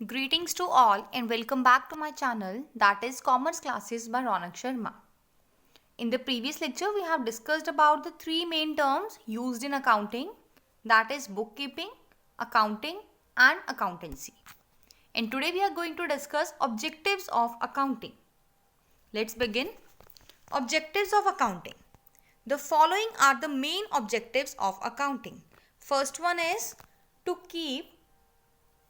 Greetings to all and welcome back to my channel, that is Commerce Classes by Ronak Sharma. In the previous lecture we have discussed about the three main terms used in accounting, that is bookkeeping, accounting and accountancy. And today we are going to discuss objectives of accounting. Let's begin. Objectives of accounting. The following are the main objectives of accounting. First one is to keep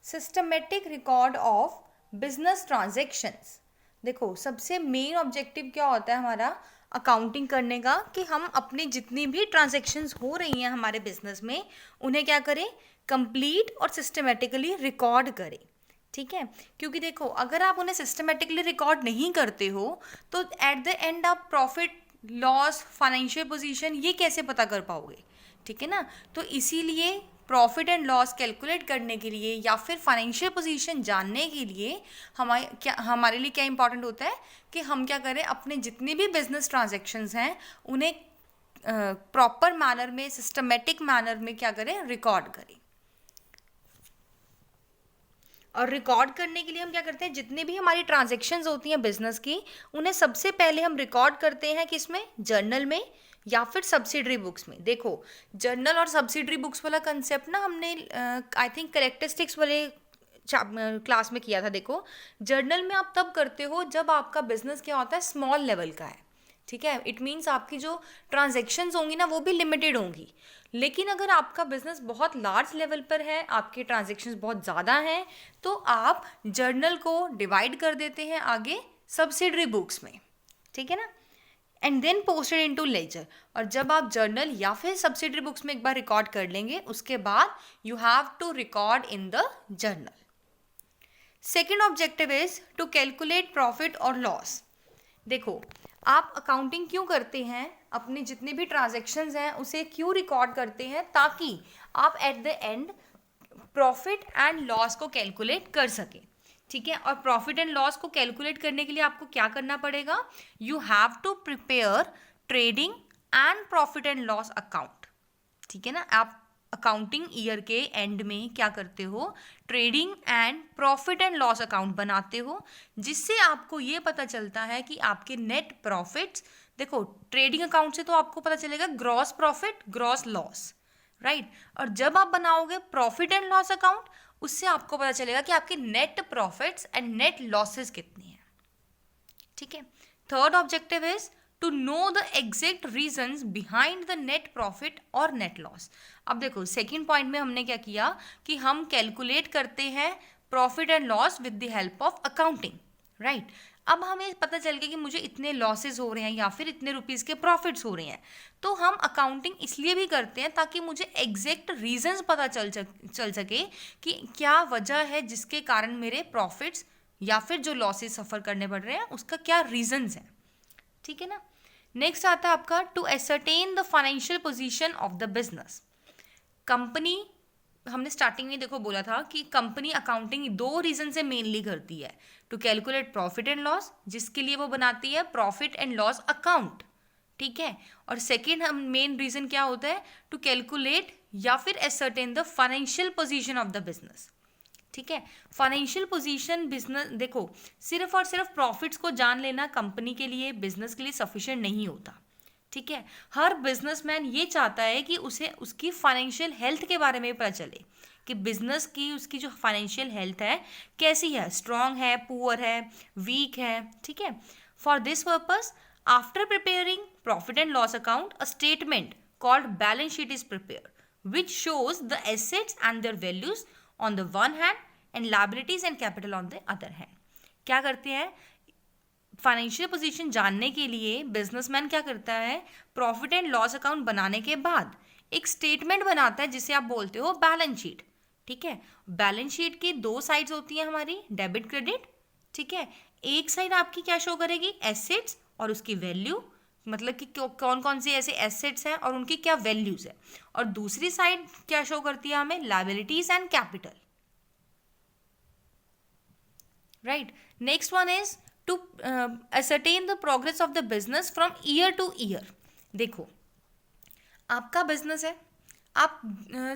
systematic record of business transactions. देखो सबसे main objective क्या होता है हमारा accounting करने का कि हम अपनी जितनी भी ट्रांजैक्शंस हो रही हैं हमारे बिजनेस में उन्हें क्या करें, कंप्लीट और सिस्टमेटिकली रिकॉर्ड करें. ठीक है, क्योंकि देखो अगर आप उन्हें सिस्टमेटिकली रिकॉर्ड नहीं करते हो तो एट द एंड आप प्रॉफिट लॉस फाइनेंशियल पोजीशन ये कैसे पता कर पाओगे. ठीक है ना, तो इसीलिए प्रॉफिट एंड लॉस कैलकुलेट करने के लिए या फिर फाइनेंशियल पोजीशन जानने के लिए हमारे लिए क्या इंपॉर्टेंट होता है कि हम क्या करें, अपने जितने भी बिजनेस ट्रांजैक्शंस हैं उन्हें प्रॉपर मैनर में सिस्टमेटिक मैनर में क्या करें, रिकॉर्ड करें. और रिकॉर्ड करने के लिए हम क्या करते हैं, जितने भी हमारी ट्रांजैक्शंस होती हैं बिजनेस की उन्हें सबसे पहले हम रिकॉर्ड करते हैं किसमें, जर्नल में या फिर सब्सिडरी बुक्स में. देखो जर्नल और सब्सिडरी बुक्स वाला कंसेप्ट ना हमने आई थिंक करेक्टरिस्टिक्स वाले क्लास में किया था. देखो जर्नल में आप तब करते हो जब आपका बिजनेस क्या होता है, स्मॉल लेवल का है. ठीक है, इट मीन्स आपकी जो ट्रांजैक्शंस होंगी ना वो भी लिमिटेड होंगी. लेकिन अगर आपका बिजनेस बहुत लार्ज लेवल पर है, आपके ट्रांजैक्शंस बहुत ज़्यादा हैं, तो आप जर्नल को डिवाइड कर देते हैं आगे सब्सिडरी बुक्स में. ठीक है ना, and then posted into ledger. और जब आप जर्नल या फिर सब्सिडरी बुक्स में एक बार रिकॉर्ड कर लेंगे उसके बाद you have to record in the journal. Second objective is to calculate profit और लॉस. देखो आप अकाउंटिंग क्यों करते हैं, अपने जितने भी ट्रांजैक्शंस हैं उसे क्यों रिकॉर्ड करते हैं, ताकि आप at the end profit and loss को कैलकुलेट कर सकें. ठीक है, और प्रॉफिट एंड लॉस को कैलकुलेट करने के लिए आपको क्या करना पड़ेगा, you have to prepare trading and profit and loss account. ठीक है ना, आप अकाउंटिंग ईयर के एंड में क्या करते हो, trading and profit and loss account बनाते हो, जिससे आपको ये पता चलता है कि आपके नेट प्रॉफिट्स. देखो ट्रेडिंग अकाउंट से तो आपको पता चलेगा gross profit gross loss, right. और जब आप बनाओगे प्रॉफिट एंड लॉस अकाउंट उससे आपको पता चलेगा कि आपके net profits and net losses कितनी है. ठीक है, third objective is to know the exact reasons behind the net profit और नेट लॉस. अब देखो सेकंड पॉइंट में हमने क्या किया कि हम कैलकुलेट करते हैं profit and loss with the help of accounting, right. अब हमें पता चल गया कि मुझे इतने लॉसेस हो रहे हैं या फिर इतने रुपीस के प्रॉफिट्स हो रहे हैं, तो हम अकाउंटिंग इसलिए भी करते हैं ताकि मुझे एग्जैक्ट रीजंस पता चल सके कि क्या वजह है जिसके कारण मेरे प्रॉफिट्स या फिर जो लॉसेस सफ़र करने पड़ रहे हैं उसका क्या रीजंस है. ठीक है ना, नेक्स्ट आता है आपका to ascertain the financial position of the business. Company, हमने स्टार्टिंग में देखो बोला था कि कंपनी अकाउंटिंग दो रीजन से मेनली करती है, to calculate profit and loss जिसके लिए वो बनाती है प्रॉफिट एंड लॉस अकाउंट. ठीक है, और सेकेंड हम मेन रीजन क्या होता है, टू कैलकुलेट या फिर ascertain the financial position of the business. ठीक है, फाइनेंशियल पोजीशन बिजनेस, देखो सिर्फ और सिर्फ प्रॉफिट्स को जान लेना कंपनी के लिए, बिजनेस के लिए सफिशिएंट नहीं होता. ठीक है, हर बिजनेसमैन ये चाहता है कि उसे उसकी फाइनेंशियल हेल्थ के बारे में पता चले कि बिजनेस की उसकी जो फाइनेंशियल हेल्थ है कैसी है, स्ट्रॉन्ग है, पुअर है, वीक है. ठीक है, for this purpose after preparing profit and loss account a statement called balance sheet is prepared which shows the assets and there values on the one hand and liabilities and capital on the other hand. क्या करते हैं, financial position जानने के लिए businessman क्या करता है, profit and loss account बनाने के बाद एक स्टेटमेंट बनाता है जिसे आप बोलते हो बैलेंस शीट. ठीक है, बैलेंस शीट की दो साइड्स होती हैं हमारी, डेबिट क्रेडिट. ठीक है, एक साइड आपकी क्या शो करेगी, एसेट्स और उसकी वैल्यू, मतलब कि कौन कौन से ऐसे एसेट्स हैं और उनकी क्या वैल्यूज है, और दूसरी साइड क्या शो करती है हमें, liabilities and capital, right. Next one is to ascertain the progress of the business from year to year. देखो आपका बिजनेस है, आप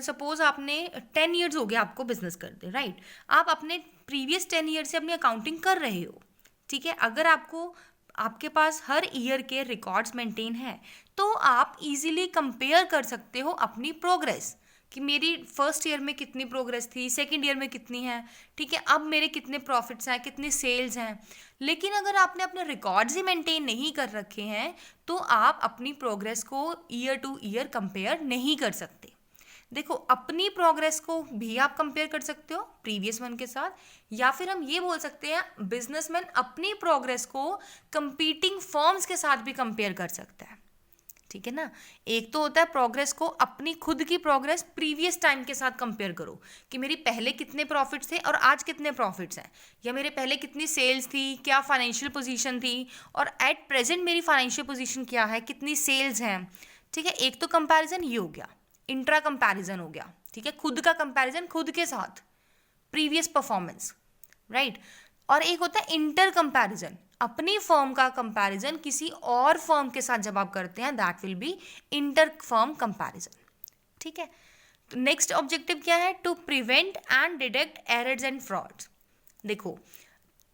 सपोज आपने 10 ईयर्स हो गया आपको बिजनेस करते, राइट? आप अपने प्रीवियस 10 ईयर से अपनी अकाउंटिंग कर रहे हो, ठीक है? अगर आपके पास हर ईयर के रिकॉर्ड्स मेंटेन है तो आप इजीली कंपेयर कर सकते हो अपनी प्रोग्रेस कि मेरी फर्स्ट ईयर में कितनी प्रोग्रेस थी, सेकंड ईयर में कितनी है, ठीक है? अब मेरे कितने प्रॉफिट्स हैं, कितने सेल्स हैं। लेकिन अगर आपने अपने रिकॉर्ड्स ही मेंटेन नहीं कर रखे हैं तो आप अपनी प्रोग्रेस को ईयर टू ईयर कंपेयर नहीं कर सकते। देखो, अपनी प्रोग्रेस को भी आप कंपेयर कर सकते हो प्रीवियस वन के साथ, या फिर हम ये बोल सकते हैं बिजनेसमैन अपनी प्रोग्रेस को कंपीटिंग फर्म्स के साथ भी कंपेयर कर सकता है, ठीक है ना? एक तो होता है प्रोग्रेस को अपनी खुद की प्रोग्रेस प्रीवियस टाइम के साथ कंपेयर करो कि मेरी पहले कितने प्रॉफिट्स थे और आज कितने प्रॉफिट्स हैं, या मेरे पहले कितनी सेल्स थी, क्या फाइनेंशियल पोजीशन थी, और एट प्रेजेंट मेरी फाइनेंशियल पोजीशन क्या है, कितनी सेल्स हैं, ठीक है? एक तो कंपैरिजन ये हो गया, इंट्रा कंपैरिजन हो गया, ठीक है? खुद का कंपैरिजन खुद के साथ, प्रीवियस परफॉर्मेंस, राइट? और एक होता है इंटर कंपैरिजन, अपनी फर्म का कंपैरिजन किसी और फर्म के साथ जब आप करते हैं, that will be inter firm comparison, ठीक है? तो नेक्स्ट ऑब्जेक्टिव क्या है? To prevent and detect errors and frauds. देखो,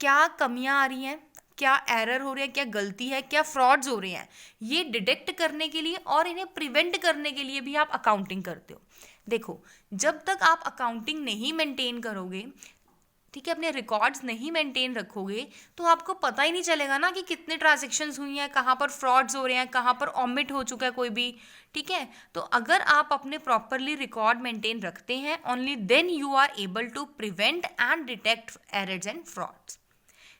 क्या कमियां आ रही हैं, क्या एरर हो रही है, क्या गलती है, क्या फ्रॉड्स हो रहे हैं, ये डिटेक्ट करने के लिए और इन्हें प्रिवेंट करने के लिए भी आप अकाउंटिंग करते हो। देखो, जब तक आप अकाउंटिंग नहीं मेंटेन करोगे, ठीक है, अपने रिकॉर्ड्स नहीं मेंटेन रखोगे, तो आपको पता ही नहीं चलेगा ना कि कितने ट्रांजेक्शन्स हुई हैं, कहाँ पर फ्रॉड्स हो रहे हैं, कहाँ पर ओमिट हो चुका है कोई भी, ठीक है? तो अगर आप अपने प्रॉपरली रिकॉर्ड मेंटेन रखते हैं, only then you are able to prevent and detect errors and frauds.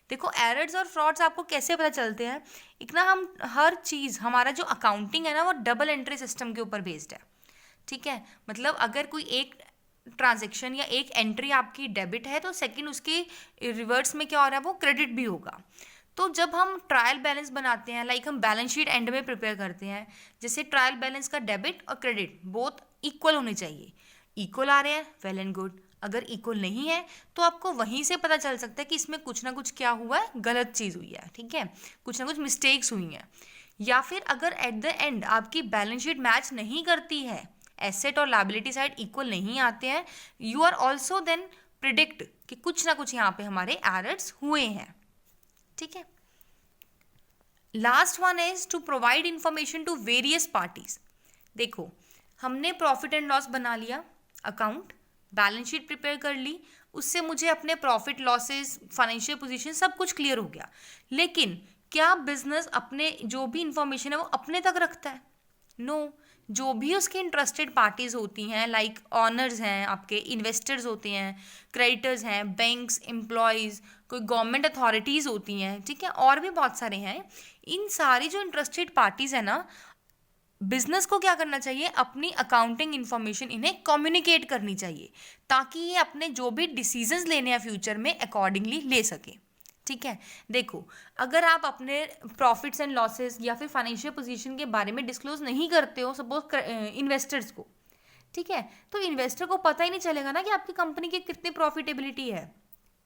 देखो, एरर्स और फ्रॉड्स आपको कैसे पता चलते हैं? एक ना, हम हर चीज़, हमारा जो अकाउंटिंग है ना, वो डबल एंट्री सिस्टम के ऊपर बेस्ड है, ठीक है? मतलब अगर कोई एक ट्रांजेक्शन या एक एंट्री आपकी डेबिट है तो सेकंड उसके रिवर्स में क्या हो रहा है, वो क्रेडिट भी होगा। तो जब हम ट्रायल बैलेंस बनाते हैं, लाइक हम बैलेंस शीट एंड में प्रिपेयर करते हैं, जैसे ट्रायल बैलेंस का डेबिट और क्रेडिट बोथ इक्वल होने चाहिए। इक्वल आ रहे हैं, वेल एंड गुड। अगर इक्वल नहीं है तो आपको वहीं से पता चल सकता है कि इसमें कुछ ना कुछ क्या हुआ है, गलत चीज़ हुई है, ठीक है? कुछ ना कुछ मिस्टेक्स हुई हैं। या फिर अगर एट द एंड आपकी बैलेंस शीट मैच नहीं करती है, एसेट और लायबिलिटी साइड इक्वल नहीं आते हैं, you are also then predict कि कुछ ना कुछ यहाँ पे हमारे एरर्स हुए हैं, ठीक है? Last one is to provide information to various parties. देखो, हमने प्रॉफिट एंड लॉस बना लिया, अकाउंट, बैलेंस शीट प्रिपेयर कर ली, उससे मुझे अपने प्रॉफिट लॉसेस, फाइनेंशियल पोजीशन सब कुछ क्लियर हो गया। लेकिन क्या बिजनेस अपने जो भी इंफॉर्मेशन है वो अपने तक रखता है? नो। जो भी उसके इंटरेस्टेड पार्टीज होती हैं, लाइक ऑनर्स हैं, आपके इन्वेस्टर्स होते हैं, क्रेडिटर्स हैं, बैंक्स, एम्प्लॉयज़, कोई गवर्नमेंट अथॉरिटीज़ होती हैं, ठीक है, और भी बहुत सारे हैं। इन सारी जो इंटरेस्टेड पार्टीज़ हैं ना, बिजनेस को क्या करना चाहिए? अपनी अकाउंटिंग इन्फॉर्मेशन इन्हें कम्युनिकेट करनी चाहिए, ताकि ये अपने जो भी डिसीजंस लेने हैं फ्यूचर में अकॉर्डिंगली ले सके, ठीक है? देखो, अगर आप अपने प्रॉफिट्स एंड लॉसेस या फिर फाइनेंशियल पोजीशन के बारे में डिस्क्लोज नहीं करते हो सपोज इन्वेस्टर्स को, ठीक है, तो इन्वेस्टर को पता ही नहीं चलेगा ना कि आपकी कंपनी की कितनी प्रॉफिटेबिलिटी है,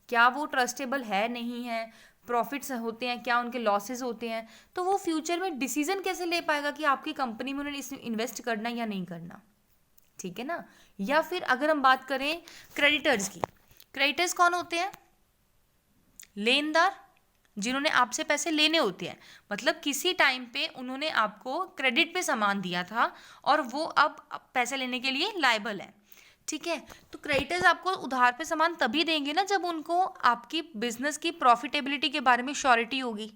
क्या वो ट्रस्टेबल है नहीं है, प्रॉफिट्स होते हैं क्या, उनके लॉसेस होते हैं। तो वो फ्यूचर में डिसीजन कैसे ले पाएगा कि आपकी कंपनी में उन्होंने इन्वेस्ट करना या नहीं करना, ठीक है ना? या फिर अगर हम बात करें क्रेडिटर्स की, क्रेडिटर्स कौन होते हैं? लेनदार, जिन्होंने आपसे पैसे लेने होते हैं, मतलब किसी टाइम पे उन्होंने आपको क्रेडिट पे सामान दिया था और वो अब पैसे लेने के लिए लायबल है, ठीक है? तो क्रेडिटर्स आपको उधार पे सामान तभी देंगे ना जब उनको आपकी बिजनेस की प्रॉफिटेबिलिटी के बारे में श्योरिटी होगी,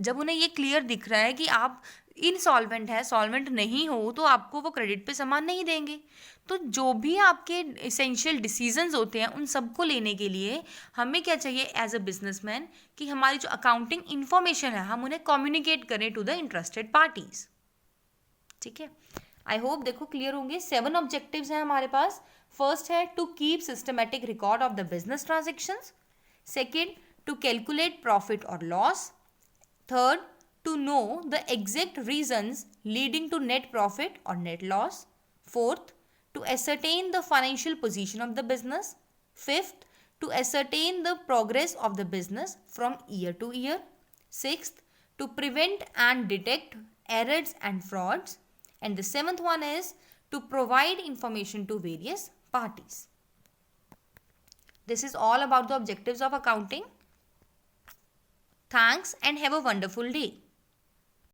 जब उन्हें ये क्लियर दिख रहा है कि आप इनसॉल्वेंट है, सॉल्वेंट नहीं हो, तो आपको वो क्रेडिट पे सामान नहीं देंगे। तो जो भी आपके एसेंशियल डिसीजंस होते हैं उन सबको लेने के लिए हमें क्या चाहिए एज अ बिजनेसमैन, कि हमारी जो अकाउंटिंग इन्फॉर्मेशन है हम उन्हें कम्युनिकेट करें टू द इंटरेस्टेड पार्टीज, ठीक है? आई होप देखो क्लियर होंगे। 7 ऑब्जेक्टिव्स हैं हमारे पास। फर्स्ट है to keep systematic record of the business transactions. Second, to calculate profit और loss. Third, to know the exact reasons leading to net profit or net loss. Fourth, to ascertain the financial position of the business. Fifth, to ascertain the progress of the business from year to year. Sixth, to prevent and detect errors and frauds. And the seventh one is to provide information to various parties. This is all about the objectives of accounting. Thanks and have a wonderful day.